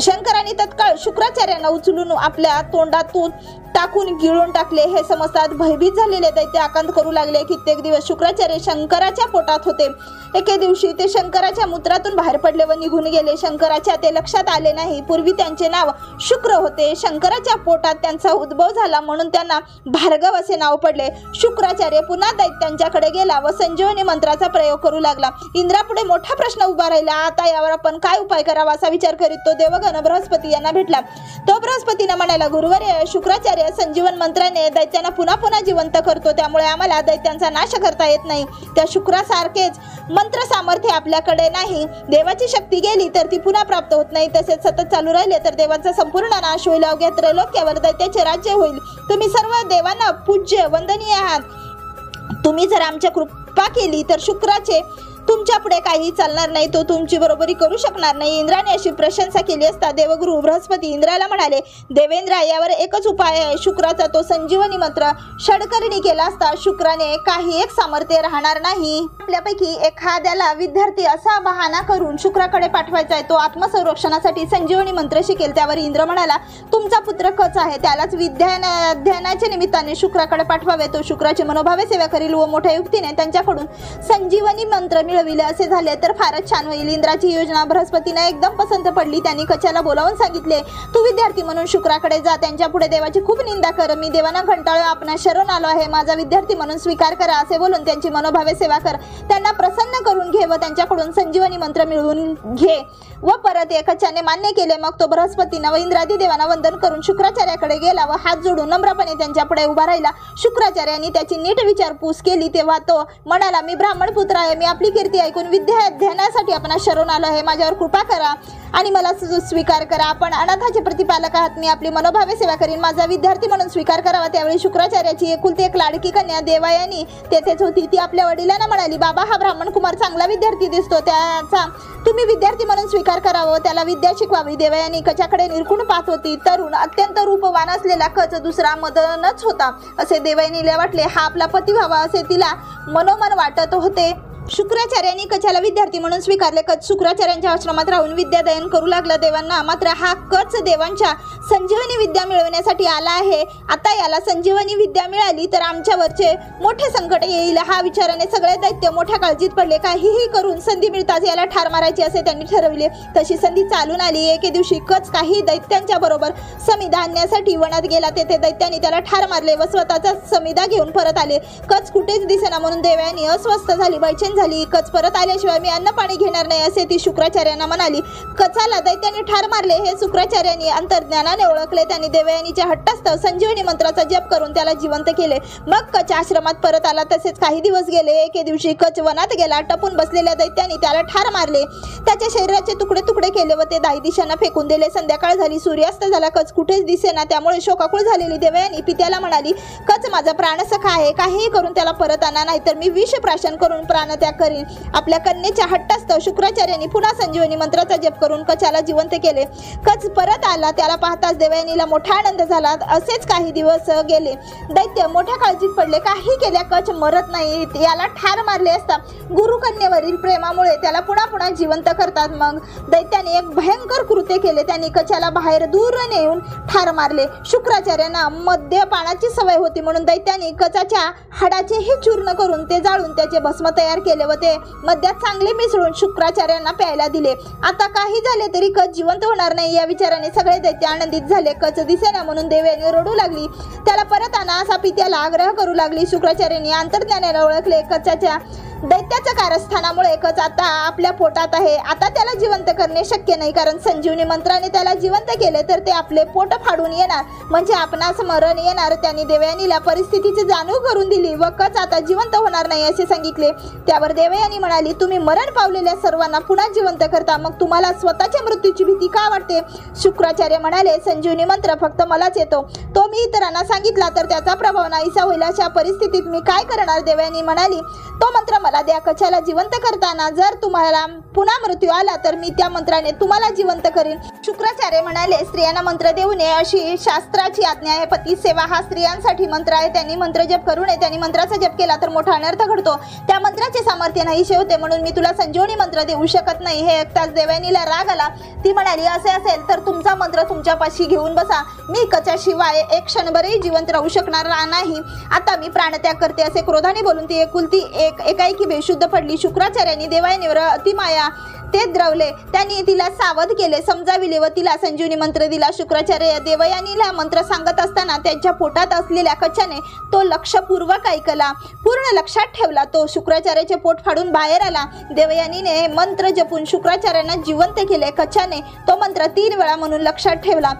शंकरांनी तत्काळ शुक्राचार्यांना उचलून आपल्या तोंडातून टाकून गिळून टाकले। हे समजतात भयभीत झालेले दैत्य आकांत करू लागले। कित्येक दिवस शुक्राचार्य शंकराच्या पोटात होते। एके दिवशी ते शंकराच्या मूत्रातून बाहेर पडले व निघून गेले। शंकराच्या ते लक्षात आले नाही। पूर्वी त्यांचे नाव शुक्र होते। शंकराच्या पोटात त्यांचा उद्भव झाला म्हणून त्यांना भार्गव असे नाव पडले। शुक्राचार्य पुन्हा दैत्यांच्याकडे गेला व संजीवनी मंत्राचा प्रयोग करू लागला। इंद्रापुढे मोठा प्रश्न उभा राहिला। आता यावर आपण काय उपाय करावा असा विचार करीत तो देवगण बृहस्पती यांना भेटला। तो बृहस्पतीने म्हणाला, गुरुवर्य, शुक्राचार्य संजीवन मंत्राने दैत्यांना पुन्हा जिवंत करतो, त्यामुळे आम्हाला दैत्यांचा नाश करता येत नाही। त्या शुक्रासारखेच मंत्र सामर्थ्य आपल्याकडे नाही। देवाची शक्ती गेली तर ती पुन्हा प्राप्त होत नाही। तसेच सतत चालू राहिले तर देवांचा संपूर्ण नाश होईल। अवघ्या त्रैलोक्यावर दैत्याचे राज्य होईल। तुम्ही सर्व देवांना पूज्य वंदनीय आहात। तुम्ही जर आमच्या कृपा केली तर शुक्राचे तुमच्या पुढे काही चालणार नाही, तो तुमची बरोबरी करू शकणार नाही। इंद्राने अशी प्रशंसा केली असता देवगुरु बृहस्पती इंद्राला म्हणाले, देवेंद्र, यावर एकच उपाय आहे, शुक्राचा तो संजीवनी मंत्र षडकर्णी केला असता शुक्राने काही एक सामर्थ्य राहणार नाही। आपल्यापैकी एखाद्याला विद्यार्थी असा बहाणा करून शुक्राकडे पाठवायचा आहे, तो आत्मसंरक्षणासाठी संजीवनी मंत्र शिकेल। त्यावर इंद्र म्हणाला, तुमचा पुत्र कच आहे, त्यालाच अध्ययनाच्या निमित्ताने शुक्राकडे पाठवावे। तो शुक्राची मनोभावे सेवा करील व मोठ्या युक्तीने त्यांच्याकडून संजीवनी मंत्र मिळविले। असे झाले तर फारच छान होईल। इंद्राची योजना बृहस्पतींना एकदम पसंत पडली। त्यांनी कच्याला बोलावून सांगितले, तू विद्यार्थी म्हणून शुक्राकडे जा, त्यांच्या पुढे देवाची खूप निंदा कर। मी देवांना कंटाळून आपणा शरण आलो आहे, माझा विद्यार्थी म्हणून स्वीकार करा असे बोलून त्यांची मनोभावे सेवा कर। त्यांना प्रसन्न करून घे व त्यांच्याकडून संजीवनी मंत्र मिळवून घे। व परत कच्याने मान्य केले। मग तो बृहस्पतींना व इंद्रादी देवांना वंदन करून शुक्राचार्याकडे गेला व हात जोडून नम्रपणे त्यांच्या पुढे उभा राहिला। शुक्राचार्यांनी त्याची नीट विचारपूस केली तेव्हा तो म्हणाला, मी ब्राह्मण पुत्र आहे, मी आपली कीर्ती ऐकून विद्या अध्ययनासाठी आपण शरण आलो आहे, माझ्यावर कृपा करा आणि मला स्वीकार करा। आपण अनाथाचे प्रतिपालक आहात, मी आपली मनोभावे सेवा करीन, माझा विद्यार्थी म्हणून स्वीकार करावा। त्यावेळी शुक्राचार्याची एकुलती एक लाडकी कन्या देवयानी तेथेच होती। ती आपल्या वडिलांना म्हणाली, बाबा, हा ब्राह्मण कुमार चांगला विद्यार्थी दिसतो, त्याचा तुम्ही विद्यार्थी म्हणून स्वीकार करावं, त्याला विद्या शिकवावी। देवयानी कच्याकडे निरखून पाहत होती। तरुण अत्यंत रूपवान असलेला कच दुसरा मदनच होता असे देवयानीला वाटले। हा आपला पती व्हावा असे तिला मनोमन वाटत होते। शुक्राचार्यांनी कच्याला विद्यार्थी म्हणून स्वीकारले। कच शुक्राचार्यांच्या आश्रमात राहून विद्यादान करू लागला देवांना। मात्र हा कच देवांच्या संजीवनी विद्या मिळवण्यासाठी आला आहे। आता याला संजीवनी विद्या मिळाली तर आमच्यावरचे मोठे संकट येईल। हा विचाराने सगळे दैत्य मोठ्या काळजीत पडले। काहीही करून संधी मिळताच याला ठार मारायचे असे त्यांनी ठरवले। तशी संधी चालून आली। एके दिवशी कच काही दैत्यांच्या बरोबर समिधा आणण्यासाठी वनात गेला। तेथे दैत्यांनी त्याला ठार मारले व स्वतःचा समिधा घेऊन परत आले। कच कुठेच दिसेना म्हणून देवयानी अस्वस्थ झाली, बैचेन झाली। कच परत आल्याशिवाय मी अन्न पाणी घेणार नाही असे ती शुक्राचार्यांना म्हणाली। कचाला दैत्याने ठार मारले हे शुक्राचार्यांनी अंतर्ज्ञानाने ओळखले। त्यांनी देवयानीच्या हट्टास्तव संजीवनी मंत्राचा जप करून त्याला जिवंत केले। मग कच आश्रमात परत आला। तसेच काही दिवस गेले। एके दिवशी कच वनात गेला। टपून बसलेल्या दैत्यांनी त्याला ठार मारले। त्याच्या शरीराचे तुकडे तुकडे केले व ते 10 दिशांना फेकून दिले. संध्याकाळ झाली, सूर्यास्त झाला, कच कुठेच दिसेना. त्यामुळे शोकाकुळ झालेली देवयानी पित्याला म्हणाली, कच माझा प्राणसखा आहे, काहीही करून त्याला परत आणा, नाहीतर मी विष प्राशन करून प्राणत्याग करीन. आपल्या कन्येच्या हट्टास्तव शुक्राचार्यांनी पुन्हा संजीवनी मंत्राचा जप करून कचाला जिवंत केले. कच परत आला. त्याला पाहताच देवयानीला मोठा आनंद झाला. असेच काही दिवस गेले. दैत्य मोठ्या काळजीत पडले. काही केल्या कच मरत नाही. याला ठार मारले असता गुरुकन्येवरील प्रेमामुळे त्याला पुन्हा पुन्हा जिवंत करतात. मग दैत्याने एक भयंकर कृत्य केले. त्यांनी कचाला बाहेर दूर नेऊन ठार मारले. शुक्राचार्यांना मद्यपानाची सवय होती म्हणून दैत्याने कचाच्या हाडाचेही चूर्ण करून ते जाळून त्याचे भस्म तयार केले व ते मद्यात चांगले मिसळून शुक्राचार्यांना प्यायला दिले. आता काही झाले तरी कच जिवंत होणार नाही या विचाराने सगळे दैत्य आनंदित झाले. कच दिसेना म्हणून देवयानी रडू लागली. त्याला परत आणा असा पित्याला आग्रह करू लागली. शुक्राचार्यांनी अंतर्ज्ञानाने ओळखले कचाच्या दैत्याच्या कारस्थानामुळे कच आता आपल्या पोटात आहे. आता त्याला जिवंत करणे शक्य नाही, कारण संजीवनी मंत्राने त्याला जिवंत केले तर ते आपले पोट फाडून येणार, म्हणजे आपणास मरण येणार. त्यांनी देवयानीला परिस्थितीची जाणीव करून दिली व कच आता जिवंत होणार नाही असे सांगितले. त्यावर देवयानी म्हणाली, तुम्ही मरण पावलेल्या सर्वांना पुन्हा जिवंत करता, मग तुम्हाला स्वतःच्या मृत्यूची भीती का वाटते? शुक्राचार्य म्हणाले, संजीवनी मंत्र फक्त मलाच येतो. तो मी इतरांना सांगितला तर त्याचा प्रभाव नाहीसा होईल. अशा परिस्थितीत मी काय करणार? देवयानी म्हणाली, तो मंत्र मला द्या. कचाला जिवंत करताना जर तुम्हाला पुन्हा मृत्यू आला तर मी त्या मंत्राने तुम्हाला जिवंत करीन. शुक्राचार्य म्हणाले, स्त्रियांना मंत्र देऊ नये अशी शास्त्राची आज्ञा आहे. पती सेवा हा स्त्रियांसाठी मंत्र आहे. त्यांनी मंत्र जप करू नये. त्यांनी मंत्राचा जप केला तर मोठा अनर्थ घडतो. त्या मंत्राचे सामर्थ्य नाहीसे होते, म्हणून मी तुला संजीवनी मंत्र देऊ शकत नाही. हे ऐकताच देवयानीला राग आला. ती म्हणाली, असे असेल तर तुमचा मंत्र तुमच्यापाशी घेऊन बसा. मी कचाशिवाय एक क्षणभरही जिवंत राहू शकणार नाही. आता मी प्राणत्याग करते. असे क्रोधाने बोलून ती एकुलती एकाएकी बेशुद्ध पडली. शुक्राचार्यांनी देवयानीवर अतिमाया ते द्रवले. त्यांनी तिला सावध केले, समजाविले व तिला संजीवनी मंत्र दिला. शुक्राचार्य देवयानीला मंत्र सांगत असताना त्यांच्या पोटात असलेल्या कचाने तो लक्षपूर्वक ऐकला, पूर्ण लक्षात ठेवला. तो शुक्राचार्याचे पोट फाडून बाहेर आला. देवयानीने मंत्र जपून शुक्राचार्यांना जिवंत केले. कचाने तो मंत्र 3 वेळा म्हणून लक्षात ठेवला.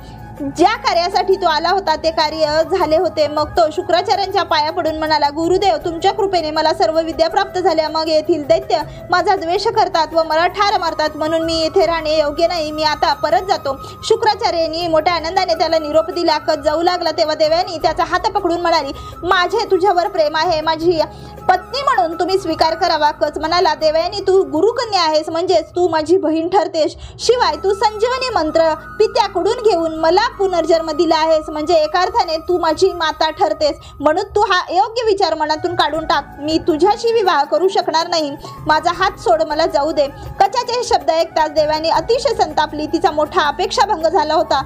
ज्या कार्यासाठी तो आला होता ते कार्य झाले होते. मग तो शुक्राचार्यांच्या पाया पडून म्हणाला, गुरुदेव, तुमच्या कृपेने मला सर्व विद्या प्राप्त झाल्या. मग येथील दैत्य माझा द्वेष करतात व मला ठार मारतात, म्हणून मी येथे राहणे योग्य नाही. मी आता परत जातो. शुक्राचार्यांनी मोठ्या आनंदाने त्याला निरोप दिला. कच जाऊ लागला तेव्हा देवयानी त्याचा हात पकडून म्हणाली, माझे तुझ्यावर प्रेम आहे. माझी पत्नी म्हणून तुम्ही स्वीकार करावा. कच म्हणाला, देवयानी, तू गुरुकन्या आहेस, म्हणजेच तू माझी बहीण ठरतेस. शिवाय तू संजीवनी मंत्र पित्याकडून घेऊन मला पुनर्जन्म दिला आहेस, म्हणजे एका अर्थाने तू माझी माता ठरतेस. म्हणून तू हा योग्य विचार मनातून काढून टाक. मी तुझ्याशी विवाह करू शकणार नाही. माझा हात सोड, मला जाऊ दे. कचाचे हे शब्द ऐकताच देवयानी अतिशय संतापली. तिचा मोठा अपेक्षाभंग झाला होता.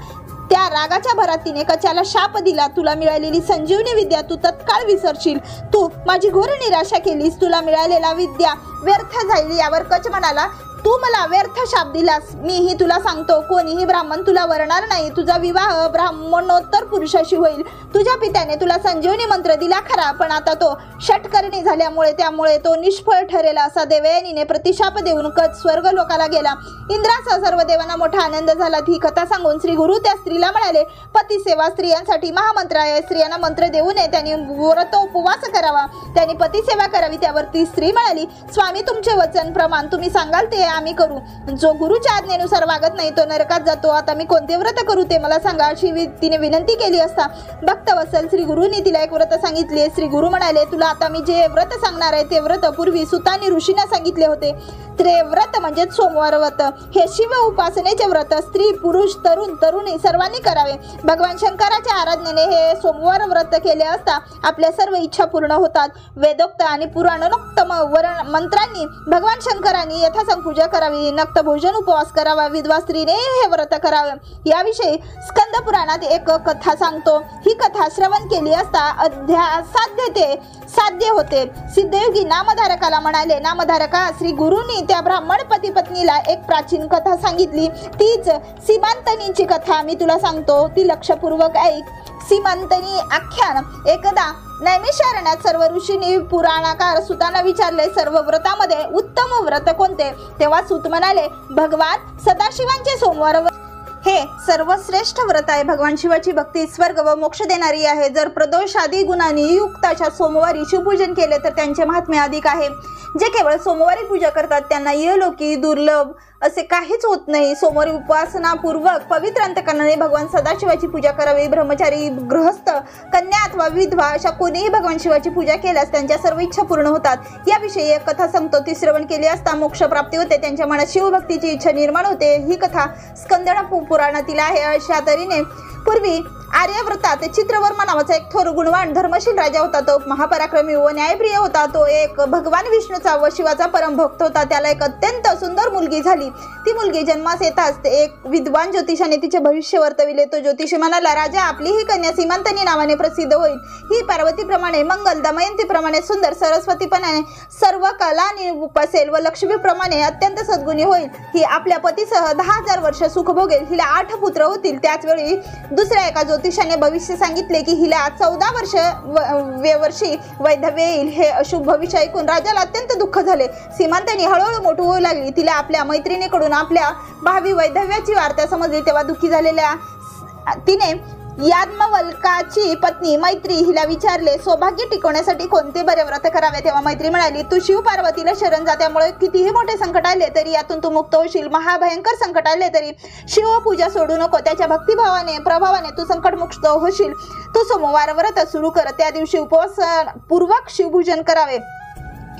त्या रागाच्या भरात तिने कचाला शाप दिला, तुला मिळालेली संजीवनी विद्या तू तत्काळ विसरशील. तू माझी घोर निराशा केलीस. तुला मिळालेला विद्या व्यर्थ जाईल. यावर कच म्हणाला, तू मला व्यर्थ शाप दिलास. मीही तुला सांगतो, कोणीही ब्राह्मण तुला वरणार नाही. तुझा विवाह ब्राह्मणोत्तर पुरुषाशी होईल. तुझ्या पित्याने तुला संजीवनी मंत्र दिला खरा, पण आता तो षटकर्णी झाल्यामुळे त्यामुळे तो निष्फळ ठरेल. असा देवयानीने प्रतिशाप देऊन कच स्वर्ग लोकाला गेला. इंद्रासह सर्व देवांना मोठा आनंद झाला. ही कथा सांगून श्री गुरु त्या स्त्रीला म्हणाले, पती सेवा स्त्रियांसाठी महामंत्र आहे. स्त्रियांना मंत्र देऊ नये. त्यांनी व्रत उपवास करावा. त्यांनी पती सेवा करावी. त्यावर ती स्त्री म्हणाली, स्वामी, तुमचे वचन प्रमाण तुम्ही सांगाल ते आम्ही करू. जो गुरुच्या आज्ञेनुसार वागत नाही तो नरकात जातो. आता मी कोणते व्रत करू ते मला सांगा, अशी तिने विनंती केली असता भक्तवत्सल श्री गुरुंनी तिला एक व्रत सांगितले. श्री गुरु म्हणाले, तुला आता मी जे व्रत सांगणार आहे ते व्रत पूर्वी सुतांनी ऋषींना सांगितले होते. ते व्रत म्हणजे सोमवार व्रत. हे शिव उपासनेचे व्रत स्त्री पुरुष तरुण तरुणी सर्वांनी करावे. भगवान शंकराच्या आराधनेने हे सोमवार व्रत केले असता आपल्या सर्व इच्छा पूर्ण होतात. वेदोक्त आणि पुराणोक्त मंत्रांनी भगवान शंकरांनी यथासंग पूजा करावी. नक्त भोजन उपवास करावा. विधवा स्त्रीने हे व्रत करावे. याविषयी स्कंद पुराणात एक कथा सांगतो. ही कथा श्रवण केली असता साध्य होते. सिद्धयोगी नामधारकाला म्हणाले, नामधारका, श्री गुरुंनी त्या ब्राह्मण पती पत्नीला एक प्राचीन कथा सांगितली. तीच सीमांतनीची कथा मी तुला सांगतो, ती लक्षपूर्वक ऐक. सीमांतनी आख्यान. एकदा नैमिषारण्यात सर्व ऋषींनी पुराणकार सुतांना विचारले, सर्व व्रतामध्ये उत्तम व्रत कोणते? तेव्हा सूत म्हणाले, भगवान सदाशिवांचे सोमवार. हे सर्वश्रेष्ठ व्रत आहे. भगवान शिवाची भक्ती स्वर्ग व मोक्ष देणारी आहे. जर प्रदोष आदी गुणांनी युक्त अशा सोमवारी शिवपूजन केले तर त्यांचे महात्म्य अधिक आहे. जे केवळ सोमवारी पूजा करतात त्यांना इहलोकी दुर्लभ असे काहीच होत नाही. सोमवारी उपासनापूर्वक पवित्र अंतकरणाने भगवान सदाशिवाची पूजा करावी. ब्रह्मचारी, गृहस्थ, कन्या अथवा विधवा अशा कोणीही भगवान शिवाची पूजा केल्यास त्यांच्या सर्व इच्छा पूर्ण होतात. याविषयी एक कथा सांगतो. ती श्रवण केली असता मोक्ष प्राप्ती होते. त्यांच्या मनात शिवभक्तीची इच्छा निर्माण होते. ही कथा स्कंद पुराणातील आहे. अशा तऱ्हेने पूर्वी आर्यव्रतात चित्रवर्मा नावाचा एक थोर गुणवान धर्मशील राजा होता. तो महापराक्रमी व न्यायप्रिय होता. तो एक भगवान विष्णूचा व शिवाचा परमभक्त होता. त्याला एक अत्यंत सुंदर मुलगी झाली. ती मुलगी जन्मास येताच एक विद्वान ज्योतिषाने तिचे भविष्य वर्तविले. तो ज्योतिषी म्हणाला, राजा, आपली ही कन्या सीमांतनी नावाने प्रसिद्ध होईल. ही पार्वतीप्रमाणे मंगल, दमयंतीप्रमाणे सुंदर, सरस्वतीप्रमाणे सर्व कला निरूपसेल व लक्ष्मीप्रमाणे अत्यंत सद्गुणी होईल. ही आपल्या पतीसह 10,000 वर्ष सुख भोगेल. हिला 8 पुत्र होतील. त्याचवेळी दुसऱ्या एका ज्योतिषाने भविष्य सांगितले की हिला 14 वर्षी वैधव्य येईल. हे अशुभ भविष्य ऐकून राजाला अत्यंत दुःख झाले. सीमांतनी हळूहळू मोठी होऊ लागली. तिला आपल्या मैत्रिणीकडून आपल्या भावी वैधव्याची वार्ता समजली. तेव्हा दुःखी झालेल्या तिने याज्ञवल्काची पत्नी मैत्री हिला विचारले, सौभाग्य टिकवण्यासाठी कोणते बरे व्रत करावे. तेव्हा मैत्री म्हणाली, तू शिव पार्वतीला शरण जा. त्यामुळे कितीही मोठे संकट आले तरी यातून तू मुक्त होशील. महाभयंकर संकट आले तरी शिव पूजा सोडू नको. त्याच्या भक्तिभावाने प्रभावाने तू संकटमुक्त होशील. तू सोमवार व्रत सुरू कर. त्या दिवशी उपवासपूर्वक शिवपूजन करावे,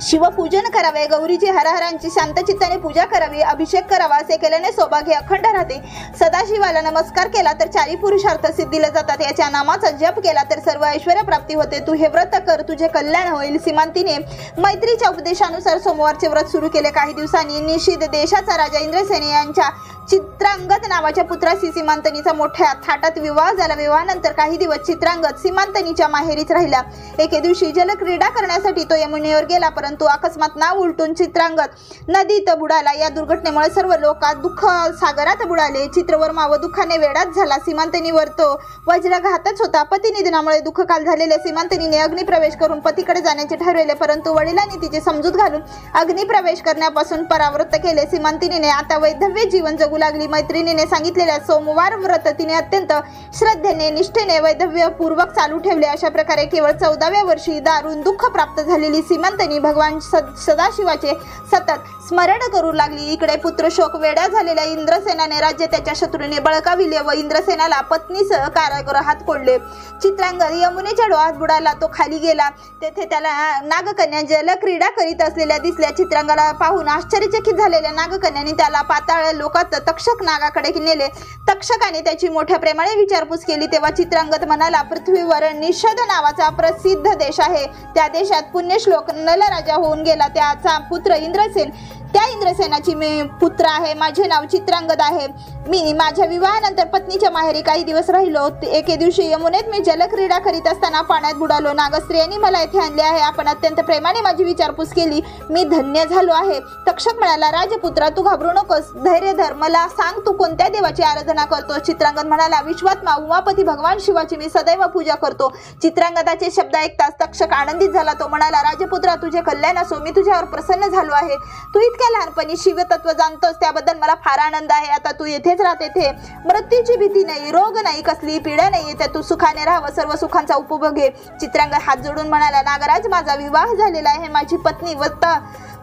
शिवपूजन करावे. गौरीची हरहरांची शांतचित्ताने पूजा करावी. अभिषेक करावा. असे केल्याने सौभाग्य अखंड राहते. सदाशिवाला नमस्कार केला तर 4 पुरुषार्थ सिद्धीला जातात. याच्या नामाचा जप केला तर सर्व ऐश्वर्य प्राप्ती होते. तू हे व्रत कर, तुझे कल्याण होईल. सीमांतीने मैत्रीच्या उपदेशानुसार सोमवारचे व्रत सुरू केले. काही दिवसांनी निषिद्ध देशाचा राजा इंद्रसेन यांच्या चित्रांगद नावाच्या पुत्राशी सीमांतनीचा मोठ्या थाटात विवाह झाला. विवाहानंतर काही दिवस चित्रांगद सीमांतनीच्या माहेरीच राहिला. एके दिवशी जलक्रीडा करण्यासाठी तो यमुनेवर गेला, परंतु अकस्मात नाव उलटून चित्रांगद नदीत बुडाला. या दुर्घटनेमुळे सर्व लोक दुःख सागरात बुडाले. चित्रवर्मा व दुःखाने वेडाच झाला. सीमांतनीवर तो वज्रघातच होता. पतिनिधनामुळे दुःखकाल झालेल्या सीमांतनीने अग्निप्रवेश करून पतीकडे जाण्याचे ठरवले, परंतु वडिलांनी तिची समजूत घालून अग्निप्रवेश करण्यापासून परावृत्त केले. सीमांतनीने आता वैधव्य जीवन जगू लागली. मैत्रिणीने सांगितलेल्या सोमवार व्रत तिने अत्यंत श्रद्धेने, निष्ठेने वैधव्यपूर्वक चालू ठेवले. अशा प्रकारे केवळ 14व्या वर्षी दारुण दुःख प्राप्त झालेली सीमांतनी भगवान सदाशिवाचे सतत स्मरण करू लागली. इकडे पुत्रशोक वेड्या झालेल्या इंद्रसेनाने राज्य त्याच्या शत्रूने बळकाविले व इंद्रसेनाला पत्नीसह कारागृहात कोंडले. चित्रांगद यमुनेच्या डोहात बुडाला. तो खाली गेला. तेथे त्याला नागकन्या जलक्रीडा करीत असलेल्या दिसल्या. चित्रांगदाला पाहून आश्चर्यचकित झालेल्या नागकन्याने त्याला पाताळ लोकात तक्षक नागाकडे नेले. तक्षकाने त्याची मोठ्या प्रेमाने विचारपूस केली. तेव्हा चित्रांगद म्हणाला, पृथ्वीवर निषद नावाचा प्रसिद्ध देश आहे. त्या देशात पुण्यश्लोक नलराजा होऊन गेला. त्याचा पुत्र इंद्रसेन. त्या इंद्रसेनाची मी पुत्र आहे. माझे नाव चित्रांगद आहे. मी माझ्या विवाहानंतर पत्नीच्या माहेरी काही दिवस राहिलो. एके दिवशी यमुनेत मी जलक्रीडा करीत असताना पाण्यात बुडालो. नागस्त्रियांनी मला येथे आणले आहे. आपण अत्यंत प्रेमाने माझी विचारपूस केली. मी धन्य झालो आहे. तक्षक म्हणाला, राजपुत्रा, तू घाबरू नकोस. धैर्य धर. मला सांग, तू कोणत्या देवाची आराधना करतो. चित्रांगद म्हणाला, विश्वात्मा उमापती भगवान शिवाची मी सदैव पूजा करतो. चित्रांगदाचे शब्द ऐकताच तक्षक आनंदित झाला. तो म्हणाला, राजपुत्रा, तुझे कल्याण असो. मी तुझ्यावर प्रसन्न झालो आहे. तू इतक्या लहानपणी शिवतत्व जाणतोस, त्याबद्दल मला फार आनंद आहे. आता तू येथेच राहते. थे मृत्यूची भीती नाही, रोग नाही, कसली पीडा नाही. येथे तू सुखाने राहावं. सर्व सुखांचा उपभोग घे. चित्रांगद हात जोडून म्हणाला, नागराज, माझा विवाह झालेला आहे. माझी पत्नी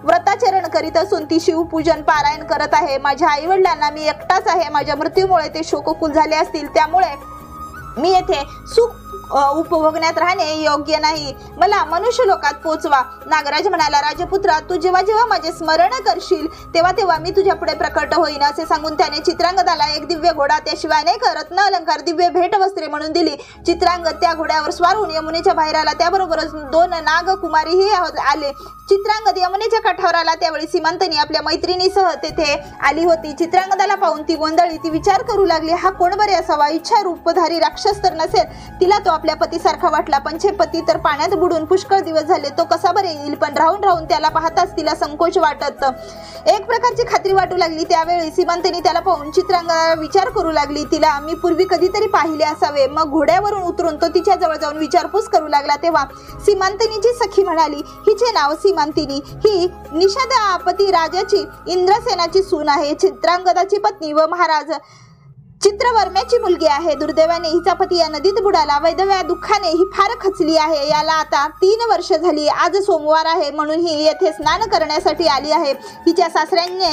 व्रताचरण करीत असून ती शिवपूजन पारायण करत आहे. माझ्या आई वडिलांना मी एकटाच आहे. माझ्या मृत्यूमुळे ते शोककुल झाले असतील. त्यामुळे मी येथे सुख उपभोगण्यात राहणे योग्य नाही. मला मनुष्य लोकात पोचवा. नागराज म्हणाला, राजपुत्रा, तू जेव्हा जेव्हा माझे स्मरण करशील तेव्हा तेव्हा मी तुझ्या पुढे प्रकट होईन. असे सांगून त्याने चित्रांगदाला एक दिव्य घोडा, त्याशिवाय अनेक रत्न अलंकार, दिव्य भेटवस्त्रे म्हणून दिली. चित्रांगद त्या घोड्यावर स्वार होऊन यमुनेच्या बाहेर आला. त्याबरोबरच 2 नागकुमारीही आले. चित्रांगद यमुनेच्या काठावर आला. त्यावेळी सीमांतनी आपल्या मैत्रिणीसह तेथे आली होती. चित्रांगदाला पाहून ती गोंधळली. ती विचार करू लागली, हा कोण बरे असावा. इच्छा रूपधारी राक्षस तर नसेल. तिला तो आपल्या पतीसारखा वाटला. पण पती तर पाण्यात बुडून पुष्कळ दिवस झाले. तो कसा बरे येईल. पण राहून राहून त्याला पाहताच तिला संकोच वाटत एक प्रकारची खात्री वाटू लागली. त्यावेळी सीमांतनी त्याला पाहून चित्रांगदाला विचार करू लागली, तिला मी पूर्वी कधीतरी पाहिले असावे. मग घोड्यावरून उतरून तो तिच्या जवळ जाऊन विचारपूस करू लागला. तेव्हा सीमांतनीची सखी म्हणाली, हिचे नाव सीमांतिनी. ही निषादापती राजाची इंद्रसेनाची सून आहे. चित्रांगदाची पत्नी व महाराज चित्रवर्म्याची मुलगी आहे। दुर्दैवाने हिचा पती या नदीत बुडाला। वैधव्या दुःखाने ही फार खचली आहे। याला आता 3 वर्ष झाली। आज सोमवार आहे म्हणून ही येथे स्नान करण्यासाठी आली आहे। हिच्या सासऱ्याने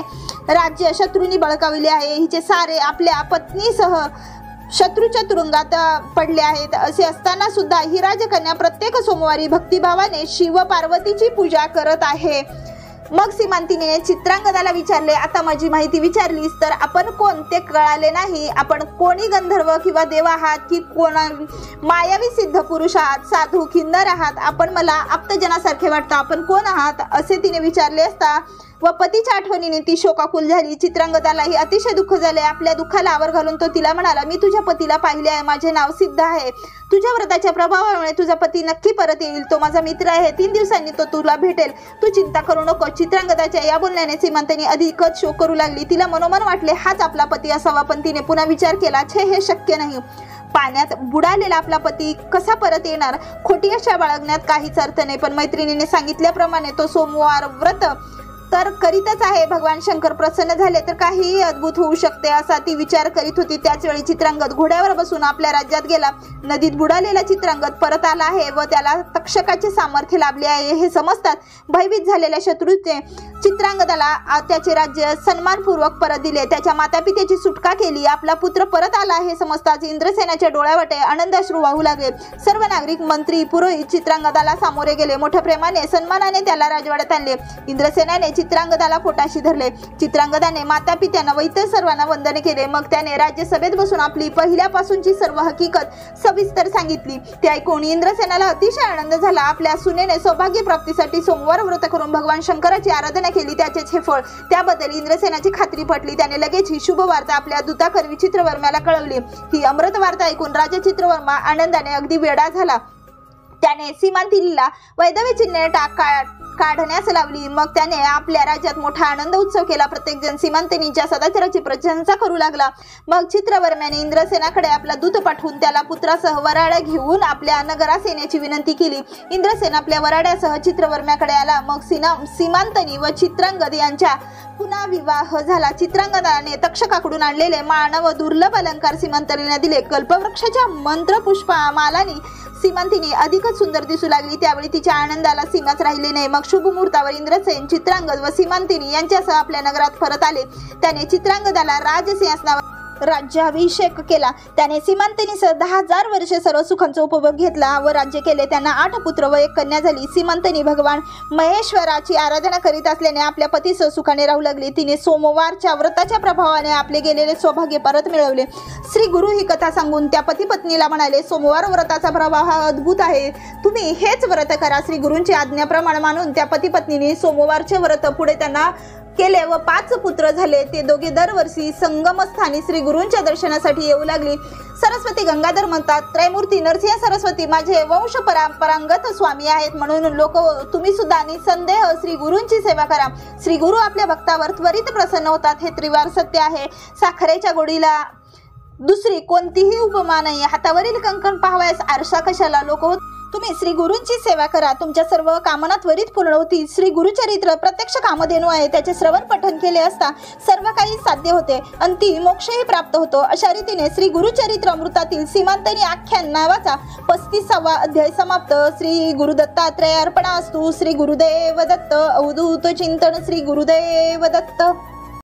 राज्य शत्रूंनी बळकाविले आहे। हिचे सारे आपल्या पत्नीसह शत्रूच्या तुरुंगात पडले आहेत। असे असताना सुद्धा ही राजकन्या प्रत्येक सोमवारी भक्तिभावाने शिव पार्वतीची पूजा करत आहे। मग सीमांतिनीने चित्रांगदाला विचारले, आता माझी माहिती विचारलीस तर आपण कोण ते कळाले नाही। आपण कोणी गंधर्व किंवा देव आहात की कोण मायावी सिद्ध पुरुष आहात, साधू किन्नर आहात? आपण मला आप्तजनासारखे वाटतं, आपण कोण आहात असे तिने विचारले असता व पतीच्या आठवणीने ती शोकाकुल झाली। चित्रांगदालाही अतिशय दुःख झाले। आपल्या दुःखाला आवर घालून तो तिला म्हणाला, मी तुझ्या पतीला पाहिले आहे, माझे नाव सिद्ध आहे। तुझ्या व्रताच्या प्रभावामुळे तुझा पती नक्की परत येईल। तो माझा मित्र आहे, 3 दिवसांनी तो तुला भेटेल, तू चिंता करू नको। चित्रांगदाच्या या बोलण्याने सीमांतिनी अधिकच शोक करू लागली। तिला मनोमन वाटले हाच आपला पती असावा, पण तिने पुन्हा विचार केला, छे हे शक्य नाही। पाण्यात बुडालेला आपला पती कसा परत येणार? खोटी आशा बाळगण्यात काहीच अर्थ नाही। पण मैत्रिणीने सांगितल्याप्रमाणे तो सोमवार व्रत तर करीतच आहे। भगवान शंकर प्रसन्न झाले तर काहीही अद्भुत होऊ शकते असा ती विचार करीत होती। त्याच वेळी चित्रांगद घोड्यावर बसून आपल्या राज्यात गेला। नदीत बुडालेला चित्रांगद परत आला आहे व त्याला तक्षकाचे सामर्थ्य लाभले आहे हे समजतात भयभीत झालेल्या शत्रूने चित्रांगदाला त्याचे राज्य सन्मानपूर्वक परत दिले। त्याच्या मातापित्याची सुटका केली। आपला पुत्र परत आला हे समजताच इंद्रसेनाच्या डोळ्यावाटे आनंदाश्रू वाहू लागले। सर्व नागरिक, मंत्री, पुरोहित चित्रांगदाला सामोरे गेले। मोठ्या प्रेमाने सन्मानाने त्याला राजवाड्यात आणले। इंद्रसेनाने चित्रांगदाला पोटाशी धरले। चित्रांगदाने माता पित्यांना व इतर सर्वांना वंदन केले। मग त्याने राज्यसभेत बसून आपली पहिल्यापासूनची सर्व हकीकत सविस्तर सांगितली। ते ऐकून इंद्रसेनाला अतिशय आनंद झाला। आपल्या सुनेने सौभाग्य प्राप्तीसाठी सोमवार व्रत करून भगवान शंकराची आराधना केली, त्याचेच हे फळ। त्याबद्दल इंद्रसेनाची खात्री पटली। त्याने लगेच ही शुभ वार्ता आपल्या दूताकरवी चित्रवर्म्याला कळवली। ही अमृत वार्ता ऐकून राजा चित्रवर्मा आनंदाने अगदी वेडा झाला। त्याने सीमांतिनीला वैधव्य चिन्हे काढण्यास लावली। मग त्याने आपल्या राज्यात मोठा आनंद उत्सव केला। प्रत्येक जण सीमांतिनीच्या सदाचाराची प्रशंसा करू लागला। मग चित्रवर्म्याने इंद्रसेनाकडे आपला दूत पाठवून त्याला पुत्रासह वराड्या घेऊन आपल्या नगरास येण्याची विनंती केली। इंद्रसेन आपल्या वराड्यासह चित्रवर्म्याकडे आला। मग सीमांतिनी व चित्रांगद यांच्या पुन्हा विवाह झाला। चित्रांगदाने तक्षकाकडून आणलेले मानव दुर्लभ अलंकार सीमांतिनीला दिले। कल्पवृक्षाच्या मंत्र पुष्पमालांनी सीमांतिनी अधिकच सुंदर दिसू लागली। त्यावेळी तिच्या आनंदाला सीमाच राहिली नाही। मग शुभ मुहूर्तावर इंद्रसेन, चित्रांगद व सीमांतिनी यांच्यासह आपल्या नगरात परत आले। त्याने चित्रांगदाला राजसिंहासनावर राज्याभिषेक केला। त्याने सीमांतिनीसह 10,000 वर्षे सर्व सुखांचा उपभोग घेतला व राज्य केले। त्यांना 8 पुत्र व 1 कन्या झाली। सीमांतिनी भगवान महेश्वराची आराधना करीत असल्याने आपल्या पतीसह सुखाने राहू लागली। तिने सोमवारच्या व्रताच्या प्रभावाने आपले गेलेले सौभाग्य परत मिळवले। श्री गुरु ही कथा सांगून त्या पती पत्नीला म्हणाले, सोमवार व्रताचा प्रभाव हा अद्भुत आहे, तुम्ही हेच व्रत करा। श्री गुरूंची आज्ञाप्रमाणे मानून त्या पती पत्नीने सोमवारचे व्रत पुढे त्यांना केले व 5 पुत्र झाले। ते दोघे दरवर्षी संगमस्थानी श्री गुरूंच्या दर्शनासाठी येऊ लागली। सरस्वती गंगाधर म्हणतात, त्रैमूर्ती नरसिंह सरस्वती माझे वंश परंपरागत स्वामी आहेत, म्हणून लोक तुम्ही सुद्धा निसंदेह श्री गुरूंची सेवा करा। श्री गुरु आपल्या भक्तावर त्वरित प्रसन्न होतात, हे त्रिवार सत्य आहे। साखरेच्या गोडीला दुसरी कोणतीही उपमा नाही। हातावरील कंकण पाहावयास आरसा कशाला? लोक तुम्ही श्री गुरूंची सेवा करा, तुमच्या सर्व कामना त्वरित पूर्ण होतील। श्री गुरुचरित्र प्रत्यक्ष कामधेनू आहे, त्याचे श्रवण पठन केले असता सर्व काही साध्य होते, अंती मोक्षही प्राप्त होतो। अशा रीतीने श्री गुरुचरित्र अमृतातील सीमांतिनी आख्यान नावाचा 35वा अध्याय समाप्त। श्री गुरुदत्तात्रय अर्पणास्तु। श्री गुरुदेव दत्त। अवधूत चिंतन। श्री गुरुदेव दत्त।